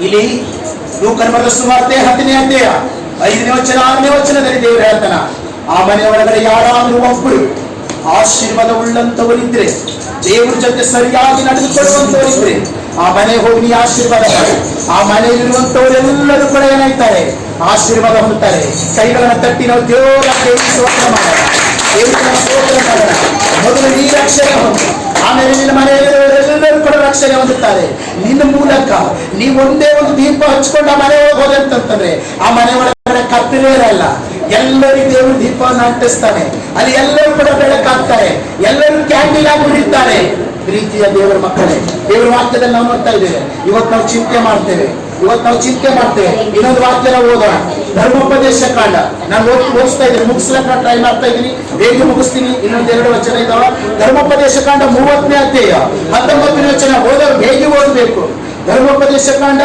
ಇಲ್ಲಿ ಲೂಕನ ಬರೆದ ಸುವಾರ್ತೆ 10ನೇ ಅಧ್ಯಾಯ 5ನೇ ವಚನ 6ನೇ ವಚನದಲ್ಲಿ ದೇವರು ಹೇಳ್ತಾನ, ಆ ಮನೆ ಒಳಗಡೆ ಯಾರಾದ್ರೂ ಒಬ್ಬರು ಆಶೀರ್ವಾದ ಉಳ್ಳಂತವರಿದ್ರೆ, ದೇವ್ರ ಜೊತೆ ಸರಿಯಾಗಿ ನಡೆದುಕೊಳ್ಳುವಂತವರಿದ್ರೆ ಆ ಮನೆ ಹೋಗಿ ನೀ ಆಶೀರ್ವಾದ ಮಾಡು. ಆ ಮನೆಯಲ್ಲಿರುವಂತವರೆಲ್ಲರೂ ಕೂಡ ಏನಾಯ್ತಾರೆ? ಆಶೀರ್ವಾದ ಹೊಂದುತ್ತಾರೆ. ಕೈಗಳನ್ನ ತಟ್ಟಿ ನಾವು ದೇವರ ಸ್ತೋತ್ರ ಮಾಡೋಣ, ದೇವರ ಸ್ತೋತ್ರ ಮಾಡೋಣ. ಮೊದಲು ನೀ ರಕ್ಷಣೆ ಹೊಂದು, ಆಮೇಲೆ ನಿನ್ನ ಮನೆಯಲ್ಲಿರುವವರೆಲ್ಲರೂ ಕೂಡ ರಕ್ಷಣೆ ಹೊಂದುತ್ತಾರೆ. ನಿನ್ನ ಮೂಲಕ ನೀವು ಒಂದೇ ಒಂದು ದೀಪ ಹಚ್ಕೊಂಡು ಆ ಮನೆ ಒಳಗೆ ಹೋದಂತಂದ್ರೆ ಆ ಮನೆ ಒಳಗಡೆ ಕತ್ತಲೇ ಇರಲ್ಲ. ಎಲ್ಲರಿಗೂ ದೇವರು ದೀಪವನ್ನು ಅಂಟಿಸ್ತಾನೆ. ಅಲ್ಲಿ ಎಲ್ಲರೂ ಕೂಡ ಬೆಳಕಾಗ್ತಾರೆ, ಎಲ್ಲರೂ ಕ್ಯಾಂಡಲ್ ಆಗಿ ಉಳಿತಾರೆ. ಪ್ರೀತಿಯ ದೇವರ ಮಕ್ಕಳೇ, ದೇವರ ವಾಕ್ಯದಲ್ಲಿ ನಾವು ನೋಡ್ತಾ ಇದ್ದೇವೆ. ಇವತ್ತು ನಾವು ಚಿಂತೆ ಮಾಡ್ತೇವೆ. ಇನ್ನೊಂದು ವಾಕ್ಯ ನಾವು ಓದೋಣ. ಧರ್ಮೋಪದೇಶ ಕಾಂಡ ನಾನು ಓದಿಸ್ತಾ ಇದ್ದೀನಿ, ಮುಗಿಸ್ಲಕ್ಕ ಟ್ರೈ ಮಾಡ್ತಾ ಇದ್ದೀನಿ, ಬೇಗ ಮುಗಿಸ್ತೀನಿ. ಇನ್ನೊಂದು 2 ವಚನ ಇದ್ದಾವ. ಧರ್ಮೋಪದೇಶ ಕಾಂಡ 30ನೇ ಅಧ್ಯಾಯ 19ನೇ ವಚನ. ಓದೋರು ಬೇಗ ಓದಬೇಕು. ಧರ್ಮೋಪದೇಶ ಕಾಂಡ